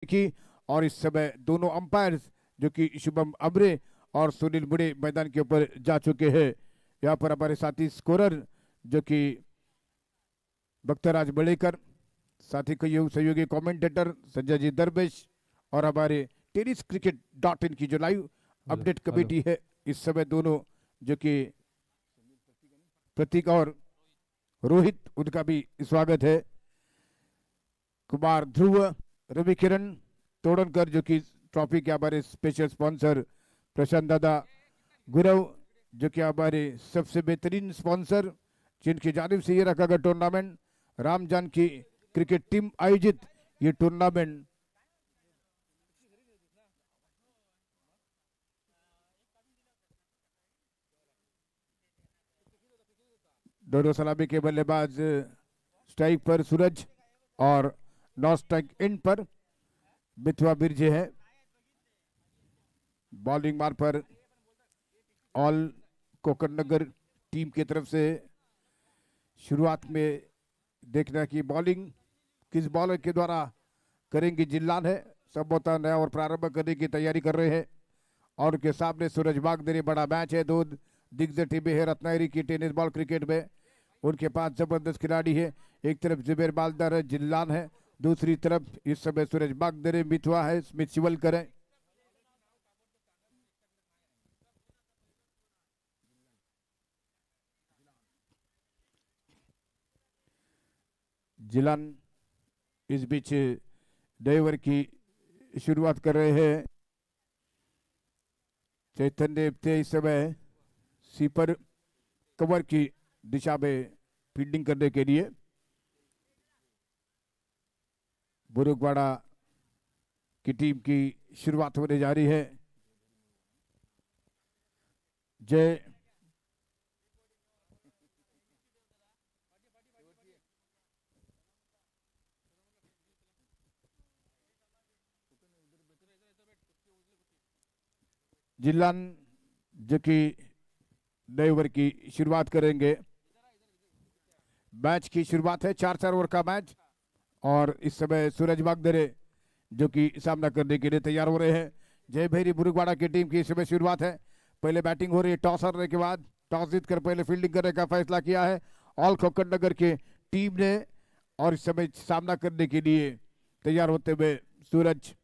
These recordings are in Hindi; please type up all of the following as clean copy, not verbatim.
की। और इस समय दोनों अंपायर्स जो कि शुभम अमरे और सुनील बुड़े मैदान के ऊपर जा चुके हैं। यहाँ पर हमारे साथी स्कोरर जो कि बख्तराज बड़ेकर, साथी सहयोगी कमेंटेटर संजय जी दरवेश और हमारे टेनिस क्रिकेट .in की जो लाइव अपडेट कमेटी है, इस समय दोनों जो कि प्रतीक और रोहित, उनका भी स्वागत है। कुमार ध्रुव, रवि किरण तोड़नकर जो कि ट्रॉफी के हमारे स्पेशल स्पॉन्सर, प्रशांत दादा गुरव जो कि हमारे सबसे बेहतरीन स्पॉन्सर, जिनकी जानिब से ये रखा गया tournament, Ram Janaki cricket team आयोजित ये टूर्नामेंट दोनों सलामी के बल्लेबाज स्ट्राइक पर सूरज और नॉन स्ट्राइक एंड पर मिथुआ बिरजे है। बॉलिंग मार पर ऑल कोकरनगर टीम की तरफ से शुरुआत में देखना कि बॉलिंग किस बॉलर के द्वारा करेंगे जिल्लान है। संभवतः नया और प्रारंभ करने की तैयारी कर रहे हैं और उनके सामने सूरज बागदरी, बड़ा मैच है। दो दिग्गज टीमें है रत्नागिरी की टेनिस बॉल क्रिकेट में, उनके पास जबरदस्त खिलाड़ी है। एक तरफ जुबेर बालदार है, जिल्लान है, दूसरी तरफ इस समय सूरज बागदरी, मिथुआ है, स्मिथ शिवलकर है। जिलान इस बीच ड्राइवर की शुरुआत कर रहे हैं। चैतन्य इस समय सीपर कवर की दिशा में फील्डिंग करने के लिए बुरुकवाड़ा की टीम की शुरुआत होने जा रही है। जय जिलान जो कि नए ओवर की शुरुआत करेंगे। मैच की शुरुआत है, 4-4 ओवर का मैच और इस समय सूरज बागदरे जो कि सामना करने के लिए तैयार हो रहे हैं। जय भैरी बुरुकवाड़ा की टीम की इस समय शुरुआत है। पहले बैटिंग हो रही है, टॉस हारने के बाद टॉस जीतकर पहले फील्डिंग करने का फैसला किया है ऑल कोकरनगर की टीम ने और इस समय सामना करने के लिए तैयार होते हुए सूरज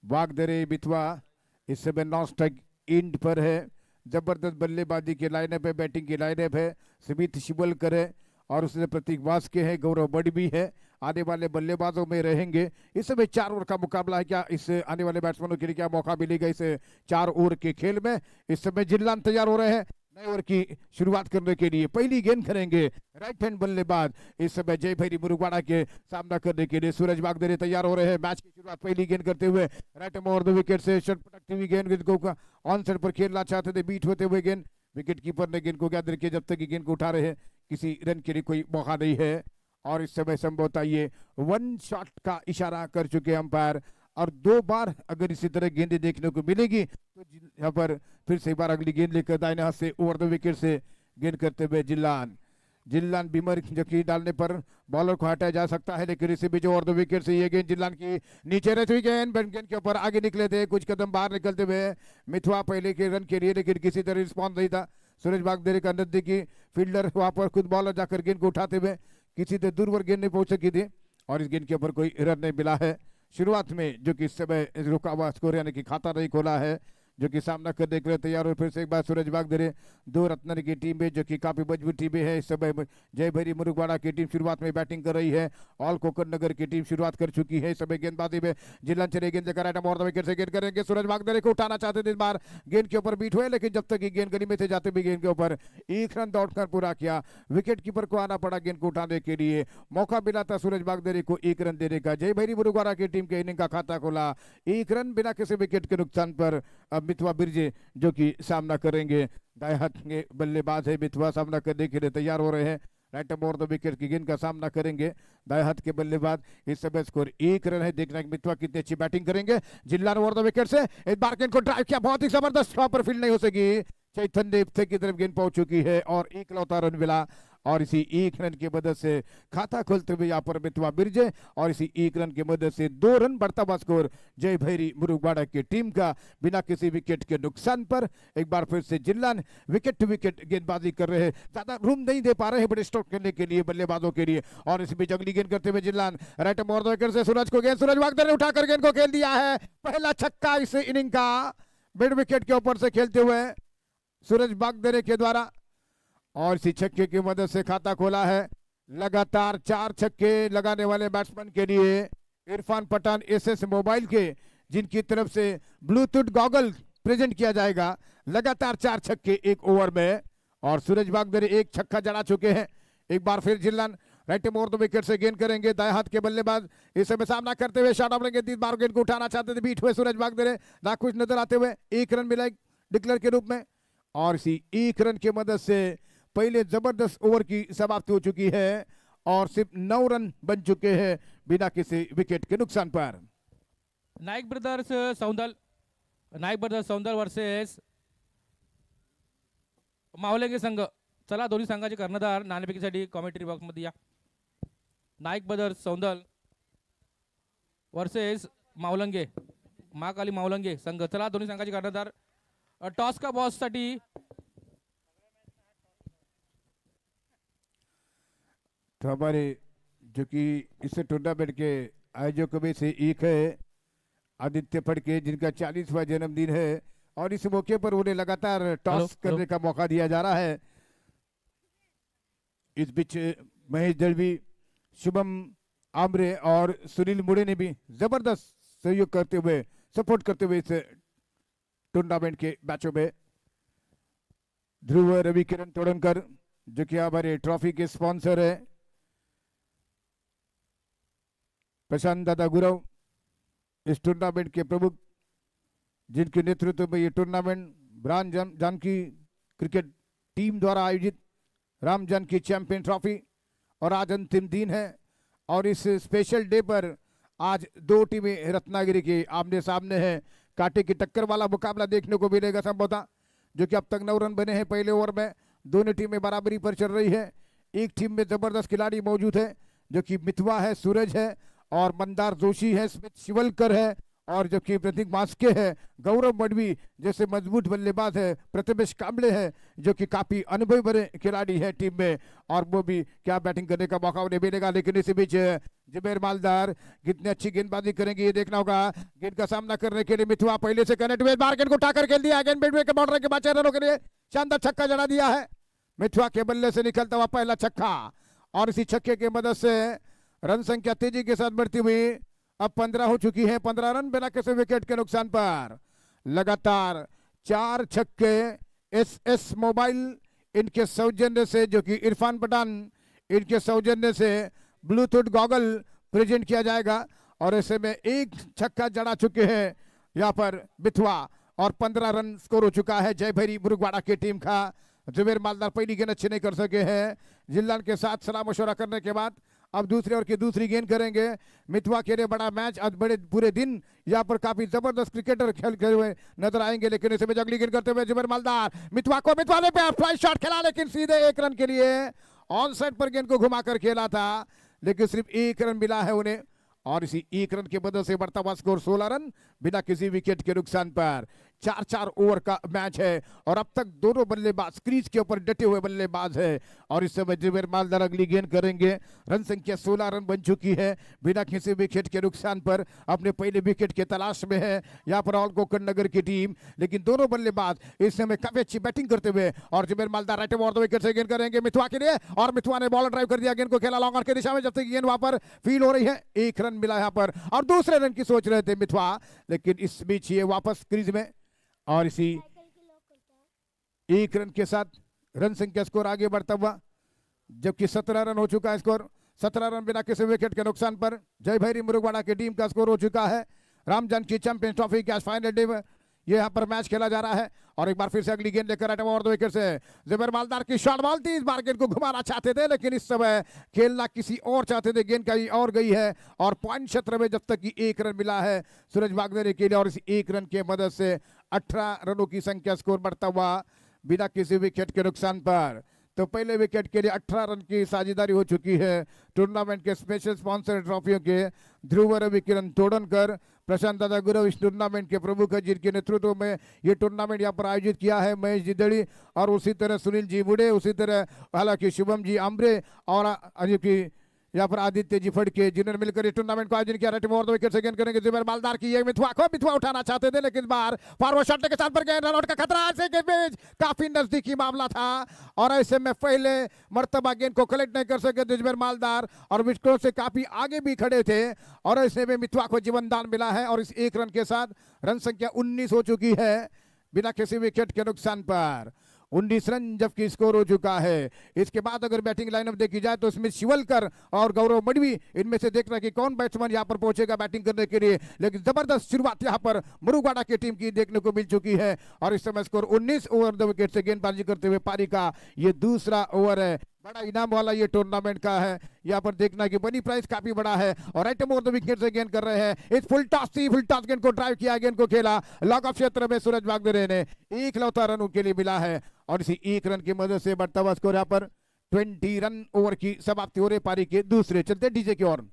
बागदरे, मिथुआ इस समय नॉन स्ट्राइक एंड पर है। जबरदस्त बल्लेबाजी की लाइनअप है, बैटिंग की लाइनअप है। स्मिथ शिवलकर है और उसने प्रतीक वास्के है, गौरव बड़ भी है, आने वाले बल्लेबाजों में रहेंगे। इस समय 4 ओवर का मुकाबला है। क्या इस आने वाले बैट्समैनों के लिए क्या मौका मिलेगा इस 4 ओवर के खेल में? इस समय जिल्लान तैयार हो रहे हैं नए ओवर की शुरुआत करने के लिए। पहली गेंद करेंगे राइट हैंड बल्लेबाज इस समय जय भैरी बुरुकवाड़ा के सामना करने के लिए सूरज बागदरे तैयार हो रहे हैं। मैच की शुरुआत पहली गेंद करते हुए right hand over the wicket से शॉट पटकती हुई गेंद को ऑन साइड पर खेलना चाहते थे, बीट होते हुए गेंद, विकेट कीपर ने गेंद को क्या देखिए, जब तक गेंद को उठा रहे हैं किसी रन के लिए कोई मौका नहीं है। और इस समय संभवतः ये 1 शॉट का इशारा कर चुके अंपायर और 2 बार अगर इसी तरह गेंदें देखने को मिलेगी तो यहाँ पर फिर से एक बार अगली गेंद लेकर दाहिने हाथ से ओवर द विकेट से गेंद करते हुए जिल्लान बीमर जबकि डालने पर बॉलर को हटाया जा सकता है, लेकिन इसी बीच ओवर द विकेट से ये गेंद जिल्लान की नीचे रहती हुई गेंद के ऊपर आगे निकले थे, कुछ कदम बाहर निकलते हुए मिथुआ पहले के रन के लिए, लेकिन किसी तरह रिस्पॉन्स नहीं था। सूरज बागदरे का नजदीकी फील्डर वहां पर खुद बॉलर जाकर गेंद को उठाते हुए किसी तरह दूरवर गेंद नहीं पहुंच सकी थी और इस गेंद के ऊपर कोई रन नहीं मिला है। शुरुआत में जो कि इस समय रुका हुआ स्कोर यानी कि खाता नहीं खोला है, जो कि सामना करने के लिए तैयार हो। फिर से एक बार सूरज बागदरे, 2 रत्नागिरी की टीम है जो कि काफी मजबूत टीमें है। इस समय जय भैरी बुरुकवाड़ा की टीम शुरुआत में बैटिंग कर रही है, ऑल कोकरनगर की टीम शुरुआत कर चुकी है। इस समय गेंदबाजी में जिल्लान चले गेंद लेकर राइट ऑफ विकेट से गेंद करेंगे। सूरज बागदरे को उठाना चाहते थे, इस बार गेंद के ऊपर बीट हुए, लेकिन जब तक गेंद गली में थे जाते भी गेंद के ऊपर 1 रन दौड़कर पूरा किया। विकेट कीपर को आना पड़ा गेंद को उठाने के लिए, मौका मिला था सूरज बागदरे को 1 रन देने का। जय भैरी बुरुकवाड़ा की टीम के इनिंग का खाता खोला 1 रन बिना किसी विकेट के नुकसान पर। अब मिथुआ बिरजे जो कि सामना करेंगे, दाएं हाथ के बल्लेबाज है मिथुआ, सामना करने के लिए तैयार हो रहे हैं। राइट ओवर द विकेट की गेंद का सामना करेंगे दाएं हाथ के बल्लेबाज। इस समय स्कोर 1 रन है, देखना मिथुआ कितनी अच्छी बैटिंग करेंगे। जिल्लान ओवर द विकेट से एक बार गेंद को ड्राइव किया, बहुत ही जबरदस्त, वहां पर फील्ड नहीं हो सकी। चैतन्य की तरफ गेंद पहुंच चुकी है और 1 लौता रन मिला और इसी एक रन की मदद से खाता खोलते हुए यहाँ पर मितवा बिरजे और इसी एक रन की मदद से 2 रन बढ़ता हुआ स्कोर जय भैरी मुरुगवाड़ा की टीम का बिना किसी विकेट के नुकसान पर। एक बार फिर से जिल्लान विकेट टू विकेट गेंदबाजी कर रहे हैं, ज्यादा रूम नहीं दे पा रहे हैं बड़े स्ट्रोक करने के लिए बल्लेबाजों के लिए। और इस बीच अगली गेंद करते हुए जिल्लान राइट मोर विकेट से सूरज को गेंद, सूरज वागदर ने उठाकर गेंद को खेल दिया है। पहला छक्का इस इनिंग का मिड विकेट के ऊपर से खेलते हुए सूरज बागदरे के द्वारा और इसी छक्के की मदद से खाता खोला है। लगातार 4 छक्के लगाने वाले बैट्समैन के लिए इरफान पठान एसएस मोबाइल के जिनकी तरफ से ब्लूटूथ गॉगल प्रेजेंट किया जाएगा, लगातार 4 छक्के एक ओवर में और सूरज बागदरे एक छक्का जड़ा चुके हैं। एक बार फिर जिल्लान राइट मोर द विकेट से गेंद करेंगे, दाएं हाथ के बल्लेबाज इस समय सामना करते हुए शॉट ऑफ लेंगे, 3 बार गेंद को उठाना चाहते थे, बीट हुए सूरज बागदरे नाखुश नजर आते हुए 1 रन मिला डिक्लेयर के रूप में। और इसी 1 रन की मदद से पहले जबरदस्त ओवर की समाप्ति हो चुकी है और सिर्फ 9 रन बन चुके हैं बिना किसी विकेट के नुकसान पर। नाईक ब्रदर्स सौंदल वर्सेस मावलेंगे संघ, चला दोन्ही संघाचे कर्णधार नाणेफेकीसाठी कॉमेंट्री बॉक्स मध्ये या। नाईक ब्रदर्स सौंदल वर्सेस मावलंगे, महाकाली मावलंगे संघ, चला दोन्ही संघाचे कर्णधार टॉस का बॉस साठी तो हमारे जो कि इस टूर्नामेंट के आयोजकों में से एक है आदित्य फड़के, जिनका 40वां जन्मदिन है और इस मौके पर उन्हें लगातार टॉस करने का मौका दिया जा रहा है। इस बीच महेश दलवी, शुभम आमरे और सुनील मुड़े ने भी जबरदस्त सहयोग करते हुए सपोर्ट करते हुए इस टूर्नामेंट के मैचों में। ध्रुव रवि किरण तोड़नकर जो कि हमारे ट्रॉफी के स्पॉन्सर है, प्रशांत दादा गुरव इस टूर्नामेंट के प्रमुख, जिनके नेतृत्व में ये tournament Ram Janaki cricket team द्वारा आयोजित राम जानकी चैंपियन ट्रॉफी और आज अंतिम दिन है। और इस स्पेशल डे पर आज 2 टीमें रत्नागिरी के आमने सामने हैं, कांटे की टक्कर वाला मुकाबला देखने को मिलेगा संभवतः, जो कि अब तक 9 रन बने हैं पहले ओवर में। दोनों टीमें बराबरी पर चल रही है। एक टीम में जबरदस्त खिलाड़ी मौजूद है जो कि मितवा है, सूरज है और मंदार जोशी है, स्मित शिवलकर है और जबकि प्रतीक मास्के है, गौरव मडवी जैसे मजबूत बल्लेबाज है, प्रतिमेश कांबले है जो कि काफी अनुभवी भरे खिलाड़ी है टीम में और वो भी क्या बैटिंग करने का मौका उन्हें मिलेगा। लेकिन इसी बीच जुबैर मालदार कितनी अच्छी गेंदबाजी करेंगे ये देखना होगा। गेंद का सामना करने के लिए मितवा पहले से कनेक्ट हुए, बार गेंद को उठाकर खेल दिया, गेंद मिड के बॉर्डर के बाद 4 रनों के लिए शानदार छक्का जड़ा दिया है। मितवा के बल्ले से निकलता हुआ पहला छक्का और इसी छक्के की मदद से रन संख्या तेजी के साथ बढ़ती हुई अब 15 हो चुकी है। 15 रन बिना किसी विकेट के नुकसान पर। लगातार 4 छक्के एसएस मोबाइल इनके सौजन्य से, जो कि इरफान पठान इनके सौजन्य से ब्लूटूथ गॉगल प्रेजेंट किया जाएगा और ऐसे में 1 छक्का जड़ा चुके हैं यहाँ पर मितवा और 15 रन स्कोर हो चुका है जय भैरी मुरुगवाड़ा की टीम का। जुबैर मालदार पहली गेंद अच्छी नहीं कर सके हैं, जिल्लान के साथ सलाह मशवरा करने के बाद अब दूसरे ओवर की दूसरी गेंद करेंगे। मितवा के लिए बड़ा मैच, आज बड़े पूरे दिन यहाँ पर काफी जबरदस्त क्रिकेटर खेलते हुए नजर आएंगे। लेकिन इसे अगली गेंद करते हुए जुबैर मालदार मितवा ने फ्लाई शॉट खेला, लेकिन सीधे 1 रन के लिए ऑन साइड पर गेंद को घुमाकर खेला था, लेकिन सिर्फ 1 रन मिला है उन्हें और इसी 1 रन के बदल से बढ़ता हुआ स्कोर 16 रन बिना किसी विकेट के नुकसान पर। 4-4 ओवर का मैच है और अब तक दोनों बल्लेबाज क्रीज के ऊपर डटे हुए बल्लेबाज है और इस समय जुबैर मालदार अगली गेंद करेंगे। रन संख्या 16 रन बन चुकी है बिना किसी विकेट के नुकसान पर, अपने पहले विकेट के तलाश में है यहाँ पर ऑल कोकण नगर की टीम। लेकिन दोनों बल्लेबाज इस समय काफी अच्छी बैटिंग करते हुए और जुबैर मालदार राइट ओवर द विकेट से गेंद करेंगे मितवा के लिए और मितवा ने बॉल ड्राइव कर दिया, गेंद को खेला लॉन्ग ऑन की दिशा में, जब तक गेंद वहां पर फील हो रही है। 1 रन मिला यहाँ पर और दूसरे रन की सोच रहे थे मितवा, लेकिन इस बीच ये वापस क्रीज में और इसी 1 रन के साथ रन संख्या स्कोर आगे बढ़ता हुआ, जबकि 17 रन हो चुका है स्कोर। 17 रन बिना किसी विकेट के नुकसान पर जय भैरी मुरुगवाड़ा की टीम का स्कोर हो चुका है। राम जानकी चैंपियंस ट्रॉफी के फाइनल डे में ये यहाँ पर मैच खेला जा रहा है और एक बार फिर से अगली गेंद लेकर आए ओवर द विकेट से जुबैर मालदार की शॉट बॉल थी। इस बार गेंद को घुमाना चाहते थे, लेकिन इस समय खेलना किसी और चाहते थे, गेंद कहीं और गई है और पॉइंट क्षेत्र में जब तक कि 1 रन मिला है सूरज वागदरे के लिए और इस 1 रन के मदद से 18 रनों की संख्या स्कोर बढ़ता हुआ बिना किसी विकेट के नुकसान पर। तो पहले विकेट के लिए 18 रन की साझेदारी हो चुकी है टूर्नामेंट के स्पेशल स्पॉन्सर ट्रॉफियों के ध्रुव रवि किरण तोड़नकर, प्रशांत दादा गुरव इस टूर्नामेंट के प्रमुख है, जिनके नेतृत्व में ये टूर्नामेंट यहाँ पर आयोजित किया है। महेश जी दड़ी और उसी तरह सुनील जी मुड़े, उसी तरह हालांकि शुभम जी आमरे और की यहाँ पर आदित्य जी फड़के, जिन्होंने मिलकर इस टूर्नामेंट को आयोजन किया। राइट ओवर दो विकेट से गेंद करेंगे जुबैर मालदार की, ये मिथुआ उठाना चाहते थे, लेकिन बार फॉरवर्ड शॉट के साथ पर गए, रन आउट का खतरा ऐसे के बीच काफी नजदीकी मामला था और ऐसे में पहले मर्तबा गेंद को कलेक्ट नहीं कर सके जुबैर मालदार और विकेटों से काफी आगे भी खड़े थे और ऐसे में मिथुआ को जीवनदान मिला है और इस एक रन के साथ रन संख्या 19 हो चुकी है बिना किसी विकेट के नुकसान पर। 19 रन जबकि स्कोर हो चुका है। इसके बाद अगर बैटिंग लाइनअप देखी जाए तो स्मिथ शिवलकर और गौरव मडवी, इनमें से देखना कि कौन बैट्समैन यहां पर पहुंचेगा बैटिंग करने के लिए, लेकिन जबरदस्त शुरुआत यहां पर मुरुगाड़ा की टीम की देखने को मिल चुकी है और इस समय स्कोर 19 ओवर 2 विकेट से गेंदबाजी करते हुए पारी का ये दूसरा ओवर है। बड़ा इनाम वाला ये टूर्नामेंट का है, यहाँ पर देखना कि बनी प्राइस काफी बड़ा है और राइट ओवर 2 विकेट से गेंद कर रहे हैं। इस फुल टॉस गेंद को ड्राइव किया, गेंद को खेला लॉक ऑफ क्षेत्र में, सूरज वागदरे ने एक लौता रन उनके लिए मिला है और इसी एक रन की मदद से बढ़ता हुआ स्कोर यहाँ पर 20 रन ओवर की समाप्ति हो रही पारी के दूसरे। चलते डीजे की ओर।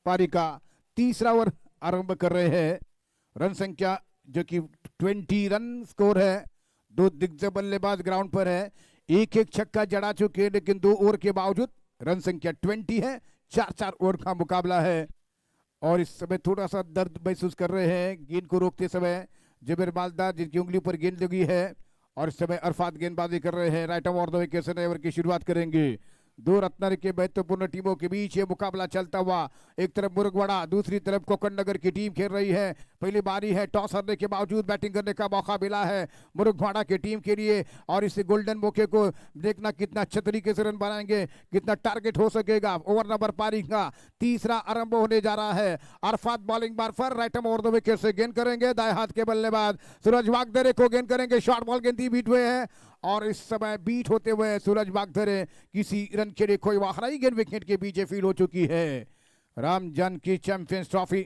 पारी का तीसरा ओवर आरंभ कर रहे हैं। रन संख्या जो कि 20 रन स्कोर है। दो दिग्गज बल्लेबाज ग्राउंड पर है, एक एक छक्का जड़ा चुके हैं, लेकिन 2 ओवर के बावजूद रन संख्या 20 है। 4-4 ओवर का मुकाबला है और इस समय थोड़ा सा दर्द महसूस कर रहे हैं गेंद को रोकते समय जुबैर मालदार, जिनकी उंगली पर गेंद लगी है और इस समय अरफात गेंदबाजी कर रहे हैं। राइट ओवर 2 विकेट से ओवर की शुरुआत करेंगे। 2 रत्नागिरी के महत्वपूर्ण टीमों के बीच ये मुकाबला चलता हुआ, एक तरफ मुरुगवाड़ा, दूसरी तरफ कोकण की टीम खेल रही है। पहली बारी है, टॉस हारने के बावजूद बैटिंग करने का मौका मिला है मुरुगवाड़ा की टीम के लिए और इस गोल्डन मौके को देखना कितना अच्छे तरीके से रन बनाएंगे, कितना टारगेट हो सकेगा। ओवर नंबर पारी का तीसरा आरंभ होने जा रहा है। अरफात बॉलिंग बार पर राइट ओवर 2 विकेट से गेंद करेंगे। दाएं हाथ के बल्लेबाज सूरज वागदरे को गेंद करेंगे। शॉर्ट बॉल गेंद बीट हुए हैं और इस समय बीट होते हुए सूरज वागदरे किसी रन के लिए कोई वाहराई गेंद विकेट के पीछे फील हो चुकी है। राम जानकी चैंपियंस ट्रॉफी,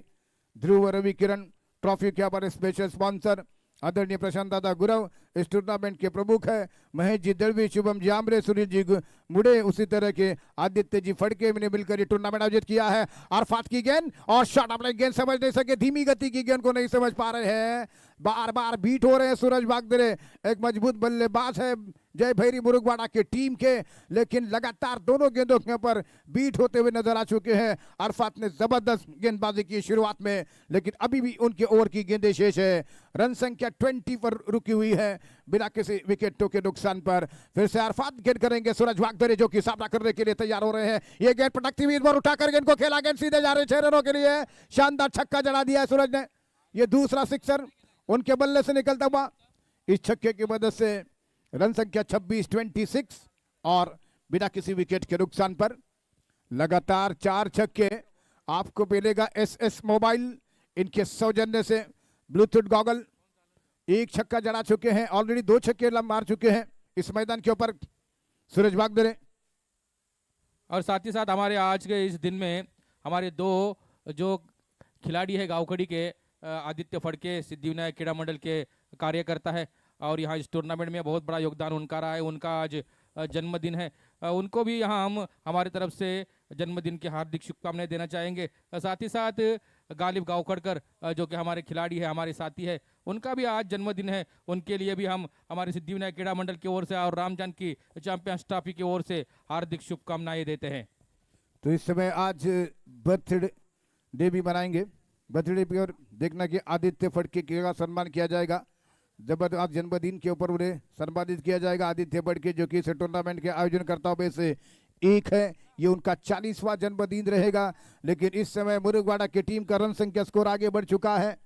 ध्रुव रवि किरण ट्रॉफी के पर स्पेशल स्पॉन्सर आदरणीय प्रशांत दादा गुरव इस टूर्नामेंट के प्रमुख है। महेश जी दड़वी, शुभम जी आमरे, सुनील जी मुड़े, उसी तरह के आदित्य जी फड़के ने मिलकर ये टूर्नामेंट आयोजित किया है। अरफात की गेंद और शॉट अपने गेंद समझ नहीं सके, धीमी गति की गेंद को नहीं समझ पा रहे हैं, बार बार बीट हो रहे हैं। सूरज वागदरे एक मजबूत बल्लेबाज है जय भैरी मुरुगवाड़ा की टीम के, लेकिन लगातार दोनों गेंदों के ऊपर बीट होते हुए नजर आ चुके हैं। अरफात ने जबरदस्त गेंदबाजी की शुरुआत में, लेकिन अभी भी उनके ओवर की गेंदें शेष है। रन संख्या 20 पर रुकी हुई है बिना किसी विकेटों के नुकसान पर। फिर से अरफात गेंद करेंगे। सूरज वागदरे जो कि सामना करने के लिए तैयार हो रहे हैं। ये गेंद पटकती हुई इस बार उठाकर गेंद को खेला, गेंद सीधे जा रहे 6 रनों के लिए। शानदार छक्का जड़ा दिया है सूरज ने, ये दूसरा सिक्सर उनके बल्ले से निकलता हुआ। इस छक्के की मदद से रन संख्या 26 और बिना किसी विकेट के नुकसान पर लगातार 4 छक्के आपको मिलेगा एसएस मोबाइल, इनके सौजन्य से ब्लूटूथ गॉगल। एक छक्का जड़ा चुके हैं, ऑलरेडी 2 छक्के मार चुके हैं इस मैदान के ऊपर सूरज वागदरे। और साथ ही साथ हमारे आज के इस दिन में हमारे 2 जो खिलाड़ी है गावखड़ी के, आदित्य फड़के सिद्धिविनायक क्रीड़ा मंडल के कार्यकर्ता है और यहाँ इस टूर्नामेंट में बहुत बड़ा योगदान उनका रहा है। उनका आज जन्मदिन है, उनको भी यहाँ हम हमारे तरफ से जन्मदिन की हार्दिक शुभकामनाएं देना चाहेंगे। साथ ही साथ गालिब गावखड़कर जो कि हमारे खिलाड़ी है, हमारे साथी है, उनका भी आज जन्मदिन है। उनके लिए भी हम हमारे सिद्धिविनायक क्रीड़ा मंडल की ओर से और रामजान की चैंपियंस ट्रॉफी की ओर से हार्दिक शुभकामनाएं देते हैं। तो इस समय आज बर्थडे भी मनाएंगे। बर्थडे पे और देखना कि आदित्य फड़के का सम्मान किया जाएगा। जब आज जन्मदिन के ऊपर उन्हें सम्मानित किया जाएगा। आदित्य फड़के जो कि इस टूर्नामेंट के आयोजन करताओं में से एक है, ये उनका 40वां जन्मदिन रहेगा। लेकिन इस समय मुरुगवाड़ा की टीम का रन संख्या स्कोर आगे बढ़ चुका है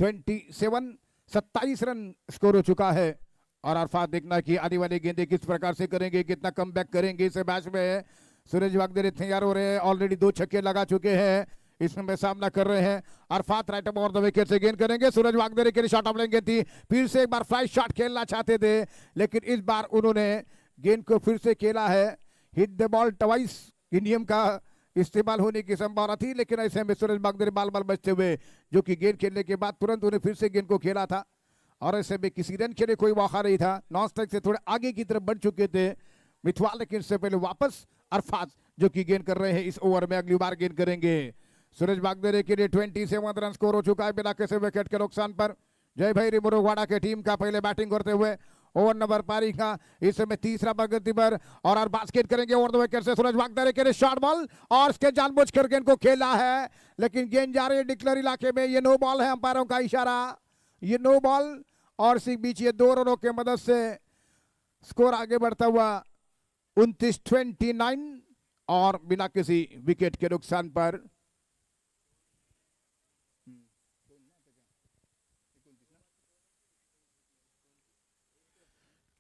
27 रन स्कोर हो चुका है। और अरफात देखना कि आने वाली गेंदे किस प्रकार से करेंगे, कितना कमबैक करेंगे इस मैच में। सूरज वागदेरे तैयार हो रहे हैं, ऑलरेडी 2 छक्के लगा चुके हैं, इसमें सामना कर रहे हैं। अरफात राइट अप और द विकेट से गेंद करेंगे। सूरज वागदेरे के लिए शॉट ऑफ लेंगे थी, फिर से एक बार फ्लाई शॉट खेलना चाहते थे, लेकिन इस बार उन्होंने गेंद को फिर से खेला है। हिट द बॉल ट्वाइस की नियम का इस्तेमाल होने की संभावना थी, लेकिन ऐसे में सूरज वागदेरे बाल बचते हुए, जो कि गेंद खेलने के बाद तुरंत उन्हें फिर से गेंद को खेला था, और ऐसे में किसी रन के लिए कोई मौका नहीं था। नॉन स्ट्राइक से थोड़े आगे की तरफ बढ़ चुके थे मिथवा, लेकिन इससे पहले वापस अरफात जो कि गेंद कर रहे हैं इस ओवर में, अगली बार गेंद करेंगे। सूरज वागदेरे के लिए 27 रन स्कोर हो चुका है बिना किसी विकेट के नुकसान पर। जय भैरी मुरुगवाड़ा के टीम का पहले बैटिंग करते हुए ओवर नंबर पारी का इस समय तीसरा प्रगति पर, और अरबाज गेंद करेंगे ओवर द विकेट से। सूरज वागदेरे के लिए शॉर्ट बॉल, और इसके जानबूझकर गेंद को खेला है, लेकिन गेंद जा रही है डिक्लेयर इलाके में। ये नो बॉल है, अंपायरों का इशारा, ये नो बॉल, और इसी बीच ये 2 रनों के मदद से स्कोर आगे बढ़ता हुआ 29-29 और बिना किसी विकेट के नुकसान पर।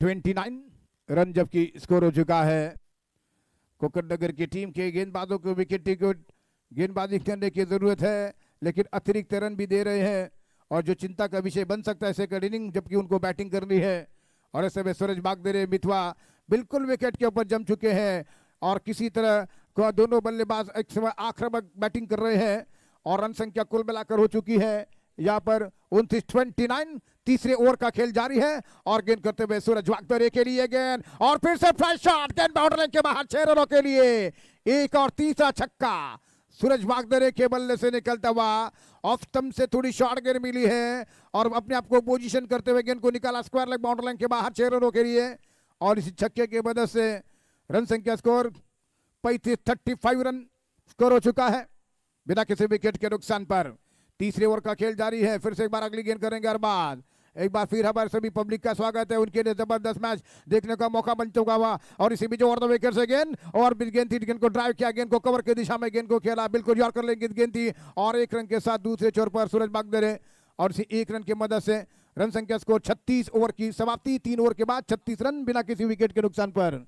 रन जबकि स्कोर हो चुका है। कोकरनगर की टीम के गेंदबाजों को विकेट गेंदबाजी करने की जरूरत है, लेकिन अतिरिक्त रन भी दे रहे हैं, और जो चिंता का विषय बन सकता है सेकंड इनिंग, जबकि उनको बैटिंग करनी है। और ऐसे में सूरज वागदेरे मिथवा बिल्कुल विकेट के ऊपर जम चुके हैं, और किसी तरह को दोनों बल्लेबाज एक समय आक्रामक बैटिंग कर रहे हैं, और रन संख्या कुल मिलाकर हो चुकी है यहाँ पर 29-29। तीसरे ओवर का खेल जारी है, और गेंद करते हुए सूरज वागदेरे के लिए गेंद, और फिर से फ्लाई शॉट, गेंद बाउंड्री लाइन के बाहर 6 रनों के लिए एक और तीसरा छक्का सूरज वागदेरे के बल्ले से निकलता हुआ। ऑफ स्टंप से थोड़ी शॉर्ट गेंद मिली है, और अपने आप को पोजीशन करते हुए गेंद को निकाला स्क्वायर लेग बाउंड्री लाइन के बाहर 6 रनों के लिए, और इसी छक्के की मदद से रन संख्या स्कोर 35 रन स्कोर हो चुका है बिना किसी विकेट के नुकसान पर। तीसरे ओवर का खेल जारी है, फिर से एक बार अगली गेंद करेंगे अरबाज। एक बार फिर हमारे सभी पब्लिक का स्वागत है, उनके लिए जबरदस्त मैच देखने का मौका बन चुका हुआ। और इसी बीच ओवर द विकेट से गेंद, और गेंद थी, गेंद को ड्राइव किया, गेंद को कवर की दिशा में गेंद को खेला, बिल्कुल यॉर्कर लेग गेंद थी, और 1 रन के साथ दूसरे छोर पर सूरज वागदेरे, और इसी 1 रन की मदद से रन संख्या स्कोर 36 ओवर की समाप्ति, 3 ओवर के बाद 36 रन बिना किसी विकेट के नुकसान पर।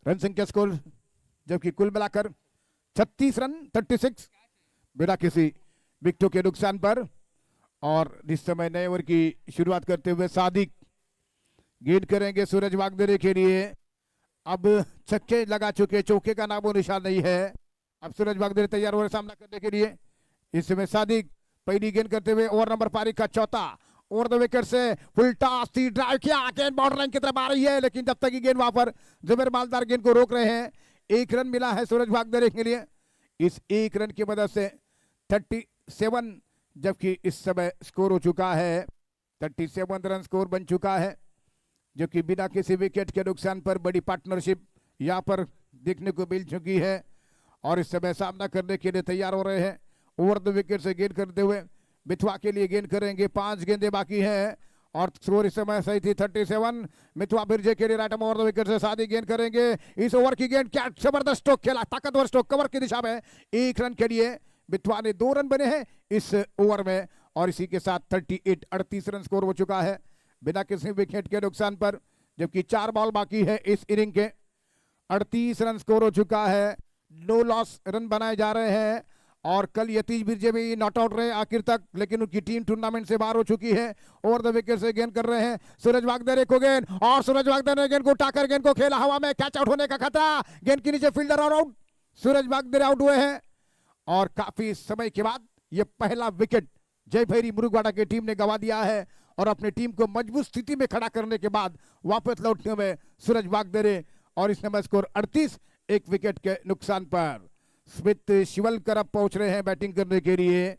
रन संख्या स्कोर जबकि कुल मिलाकर 36 रन 36 बिना किसी विकेटों के नुकसान पर। और इस समय नए ओवर की शुरुआत करते हुए सादिक गेंद करेंगे सूरज वागदेरे के लिए। अब छक्के लगा चुके, चौके का नामो निशान नहीं है। अब सूरज वागदेरे तैयार हो रहे सामना करने के लिए। इस समय सादिक पहली गेंद करते हुए ओवर नंबर पारी का चौथा, ओवर द विकेट से फुल टॉस थी, ड्राइव किया, गेंद बाउंड्री लाइन की तरफ आ रही है, लेकिन जब तक की गेंद वहां पर जुबेर मालदार गेंद को रोक रहे हैं। 1 रन मिला है सूरज वागदेरे के लिए, इस 1 रन की मदद से 37, जबकि इस समय स्कोर हो चुका है 37 रन स्कोर बन चुका है, जो कि बिना किसी विकेट के नुकसान पर बड़ी पार्टनरशिप यहाँ पर देखने को मिल चुकी है। और इस समय सामना करने के लिए तैयार हो रहे हैं। ओवर द विकेट से गेंद करते हुए मिथवा के लिए गेंद करेंगे, 5 गेंदें बाकी हैं, और स्कोर इस समय सही थी 37। मिथवा बिरजे के लिए राइट ओवर द विकेट से सादी गेंद करेंगे। इस ओवर की गेंद, क्या जबरदस्त स्ट्रोक खेला, ताकतवर स्ट्रोक कवर की दिशा में 1 रन के लिए। मिथवा ने 2 रन बने हैं इस ओवर में, और इसी के साथ 38 रन स्कोर हो चुका है बिना किसी विकेट के नुकसान पर, जबकि 4 बॉल बाकी है इस इनिंग के। 38 रन स्कोर हो चुका है, नो लॉस रन बनाए जा रहे हैं, और कल यतीश बिरजे भी नॉट आउट रहे आखिर तक, लेकिन उनकी टीम टूर्नामेंट से बाहर हो चुकी है। ओवर द विकेट से गेंद कर रहे हैं सूरज वागदरे को गेंद, और सूरज वागदरे ने गेंद को उठाकर गेंद को खेला हवा में, कैच आउट होने का खतरा, गेंद के नीचे फील्डर और आउट, सूरज वागदरे आउट हुए हैं। और काफी समय के बाद ये पहला विकेट जय भैरी मुरुगवाड़ा की टीम ने गंवा दिया है, और अपनी टीम को मजबूत स्थिति में खड़ा करने के बाद वापस लौटने में सूरज वागदरे, और इस नंबर स्कोर 38, एक विकेट के नुकसान पर। स्मिथ शिवलकर अब पहुंच रहे हैं बैटिंग करने के लिए।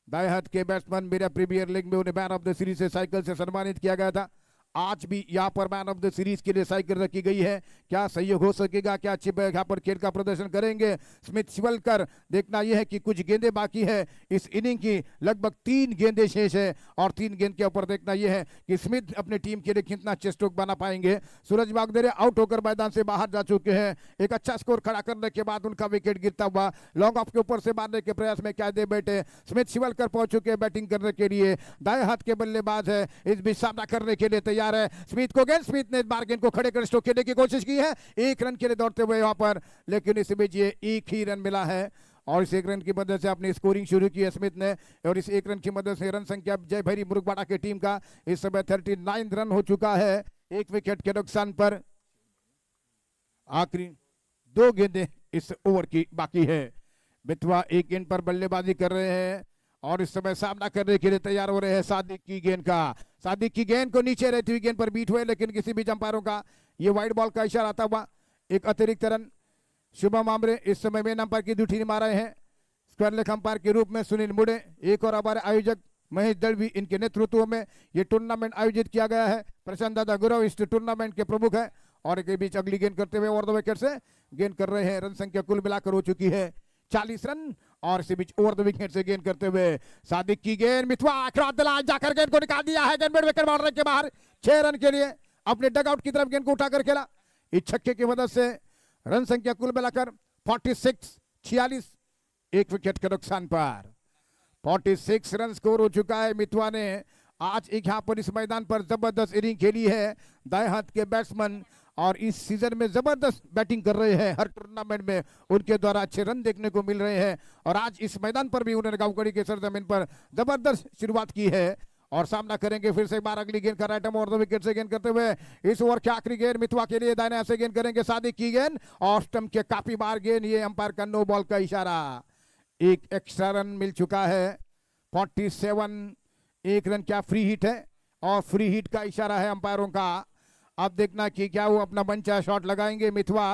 दाएं हाथ के बैट्समैन, मेरा प्रीमियर लीग में उन्हें मैन ऑफ द सीरीज से साइकिल से सम्मानित किया गया था, आज भी यहाँ पर मैन ऑफ द सीरीज के लिए साइकिल रखी गई है। क्या सहयोग हो सकेगा, क्या अच्छे यहाँ पर खेल का प्रदर्शन करेंगे स्मिथ शिवलकर, देखना यह है कि कुछ गेंदें बाकी है इस इनिंग की, लगभग 3 गेंदें शेष है, और 3 गेंद के ऊपर देखना यह है कि स्मिथ अपने टीम के लिए कितना अच्छे स्ट्रोक बना पाएंगे। सूरज वागदरे आउट होकर मैदान से बाहर जा चुके हैं। एक अच्छा स्कोर खड़ा करने के बाद उनका विकेट गिरता हुआ लॉन्ग ऑफ के ऊपर से मारने के प्रयास में क्या दे बैठे स्मिथ शिवलकर पहुंच चुके हैं बैटिंग करने के लिए। दाएं हाथ के बल्लेबाज है, इस बीच सामना करने के लिए तैयार है स्मिथ को गेंद, स्मिथ ने इस बार गेंद को खड़े कर स्ट्रोक खेलने की कोशिश की है, 1 रन के लिए दौड़ते हुए वहां पर, लेकिन इस बीच ये 1 ही रन मिला है, और इस 1 रन की मदद से अपनी स्कोरिंग शुरू की है स्मिथ ने, और इस 1 रन की मदद से रन संख्या जय भैरी मुरुगवाड़ा की टीम का इस समय 39 रन हो चुका है, 1 विकेट के नुकसान पर। आखिरी 2 गेंदें इस ओवर की बाकी है। मितवा 1 गेंद पर बल्लेबाजी कर रहे हैं, और इस समय सामना करने के लिए तैयार हो रहे हैं सादिक की गेंद का। सादिक की गेंद को नीचे रहती हुई गेंद पर बीट हुए, लेकिन किसी भी अंपायरों का ये वाइड बॉल का इशारा आता हुआ एक अतिरिक्त रन। शुभम आमरे इस समय मेन अंपायर की ड्यूटी निभा रहे हैं, स्क्वायर लेग अंपायर के रूप में सुनील मुड़े, एक और हमारे आयोजक महेश दलवी, इनके नेतृत्व में ये टूर्नामेंट आयोजित किया गया है। प्रशांत दादा गुरव इस टूर्नामेंट के प्रमुख है, और के बीच अगली गेंद करते हुए ओवर द विकेट से गेंद कर रहे हैं। रन संख्या कुल मिलाकर हो चुकी है 40 रन, और इसी बीच ओवर द विकेट से गेंद करते हुए सादिक की गेंद, मितवा क्रॉस द लाइन जाकर गेंद को निकाल दिया है, गेंद मिड विकेट मारने के बाहर, 6 रन के लिए अपने डगआउट की तरफ गेंद को उठाकर खेला। इस छक्के की मदद से रन संख्या कुल मिलाकर 46, 1 विकेट के नुकसान पर 46 रन स्कोर हो चुका है। मितवा ने आज एक यहाँ पर इस मैदान पर जबरदस्त इनिंग खेली है, दाएं हाथ के बैट्समैन, और इस सीजन में जबरदस्त बैटिंग कर रहे हैं, हर टूर्नामेंट में उनके द्वारा अच्छे रन देखने को मिल रहे हैं, और आज इस मैदान पर भी उन्होंने गांवकड़ी के सरजमीन पर जबरदस्त शुरुआत की है। और सामना करेंगे फिर से एक बार अगली गेंद का right arm over the wicket से गेंद करते हुए, इस ओवर की आखिरी गेंद मितवा के लिए दाहिने हाथ से गेंद करेंगे सादिक की गेंद, और स्टंप के काफी बार गेंद, ये अंपायर का नो बॉल का इशारा, 1 एक्स्ट्रा रन मिल चुका है। 47, 1 रन क्या फ्री हिट है, और फ्री हिट का इशारा है अंपायरों का। अब देखना कि क्या वो अपना मंचा शॉट लगाएंगे। मितवा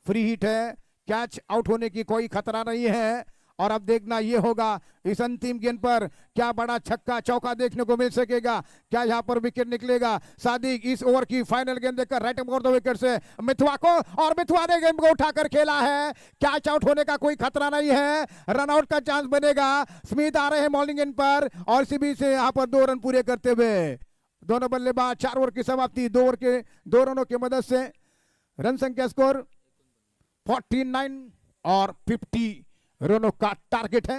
फ्री हिट है, कैच आउट होने की कोई खतरा नहीं है, और अब देखना ये होगा इस अंतिम गेंद पर क्या बड़ा छक्का चौका देखने को मिल सकेगा, क्या यहाँ पर विकेट निकलेगा। सादिक इस ओवर की फाइनल गेंद देखकर राइट ओवर द विकेट से मितवा को, और मितवा ने गेंद को उठाकर खेला है, कैच आउट होने का कोई खतरा नहीं है, रन आउट का चांस बनेगा। स्मिथ आ रहे हैं मॉर्निंग एंड पर, और इसी बीच से यहाँ पर 2 रन पूरे करते हुए दोनों बल्लेबाज, 4 ओवर की समाप्ति, 2 ओवर के 2 रनों की मदद से रन संख्या स्कोर 49 और 50 रनों का टारगेट है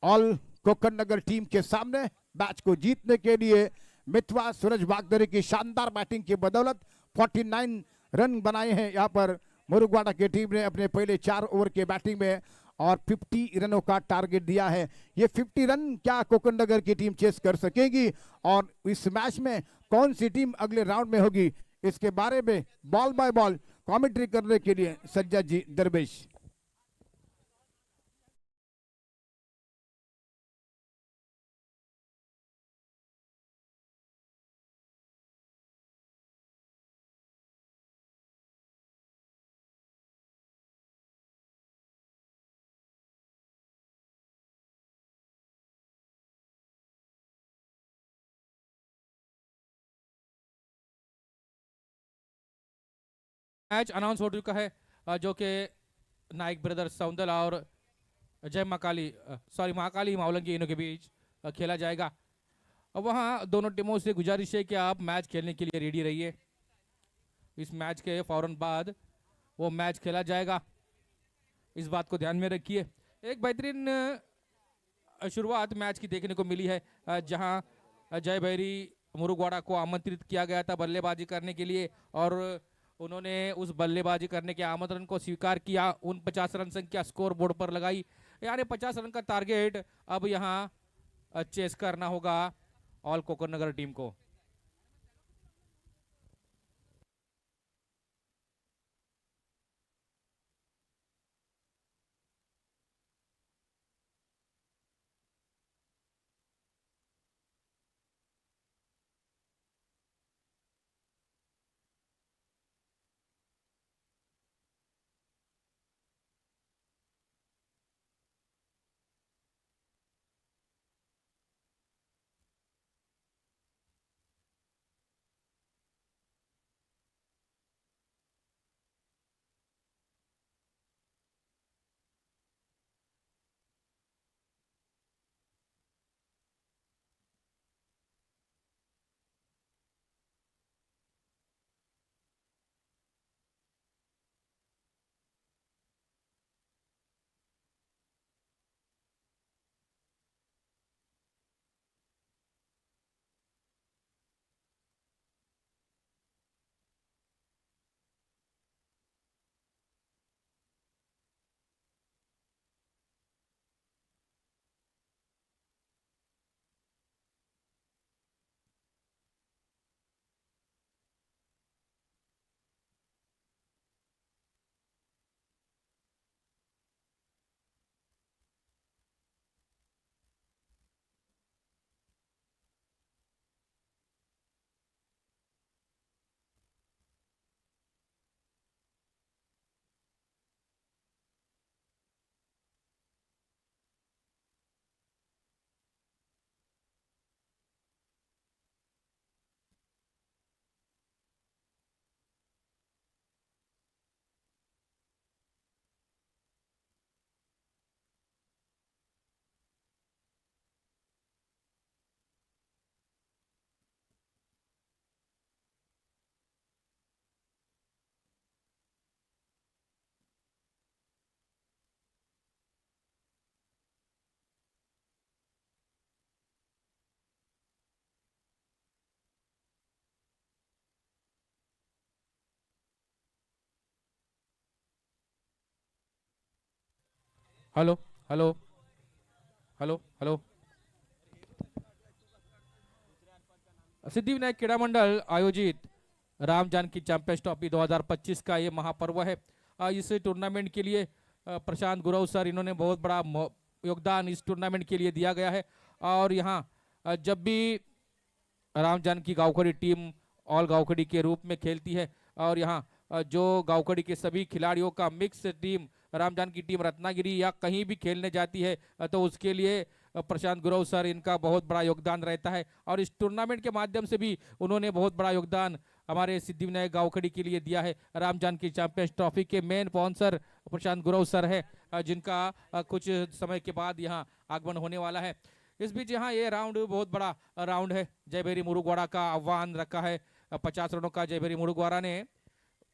ऑल कोकण नगर टीम के सामने। मैच को जीतने के लिए मितवा सूरज वागदरे की शानदार बैटिंग की बदौलत 49 रन बनाए हैं यहाँ पर मुरुगवाड़ा की टीम ने अपने पहले 4 ओवर के बैटिंग में, और 50 रनों का टारगेट दिया है। ये 50 रन क्या कोकण नगर की टीम चेस कर सकेगी, और इस मैच में कौन सी टीम अगले राउंड में होगी, इसके बारे में बॉल बाय बॉल कमेंट्री करने के लिए सज्जद जी दरवेश। मैच अनाउंस हो चुका है, जो कि नाइक ब्रदर्स सौंदल और जय महाकाली मावलंगी इनों के बीच खेला जाएगा। अब वहाँ दोनों टीमों से गुजारिश है कि आप मैच खेलने के लिए रेडी रहिए। इस मैच के फौरन बाद वो मैच खेला जाएगा, इस बात को ध्यान में रखिए। एक बेहतरीन शुरुआत मैच की देखने को मिली है, जहां जय भैरी मुरुगवाड़ा को आमंत्रित किया गया था बल्लेबाजी करने के लिए, और उन्होंने उस बल्लेबाजी करने के आमंत्रण को स्वीकार किया। 49 रन संख्या स्कोर बोर्ड पर लगाई। यानी 50 रन का टारगेट अब यहाँ चेस करना होगा ऑल कोकरनगर टीम को। Hello hello hello hello. Siddhivinayak क्रीड़ा मंडल आयोजित राम जानकी चैंपियंस ट्रॉफी 2025 का ये महापर्व है। इस टूर्नामेंट के लिए प्रशांत गुरव सर, इन्होंने बहुत बड़ा योगदान इस टूर्नामेंट के लिए दिया गया है। और यहाँ जब भी राम जानकी गाँवखड़ी टीम ऑल गाँवखड़ी के रूप में खेलती है और यहाँ जो गाँवखड़ी के सभी खिलाड़ियों का mix team Ram Janaki team Ratnagiri या कहीं भी खेलने जाती है तो उसके लिए प्रशांत गुरव सर, इनका बहुत बड़ा योगदान रहता है। और इस टूर्नामेंट के माध्यम से भी उन्होंने बहुत बड़ा योगदान हमारे सिद्धिविनायक गाँवखड़ी के लिए दिया है। राम जानकी चैंपियंस ट्रॉफी के मेन स्पॉन्सर प्रशांत गुरव सर है, जिनका कुछ समय के बाद यहाँ आगमन होने वाला है। इस बीच यहाँ ये राउंड बहुत बड़ा राउंड है। जयभैरी मुरुगवाड़ा का आह्वान रखा है 50 रनों का। जयभैरी मुरुगवाड़ा ने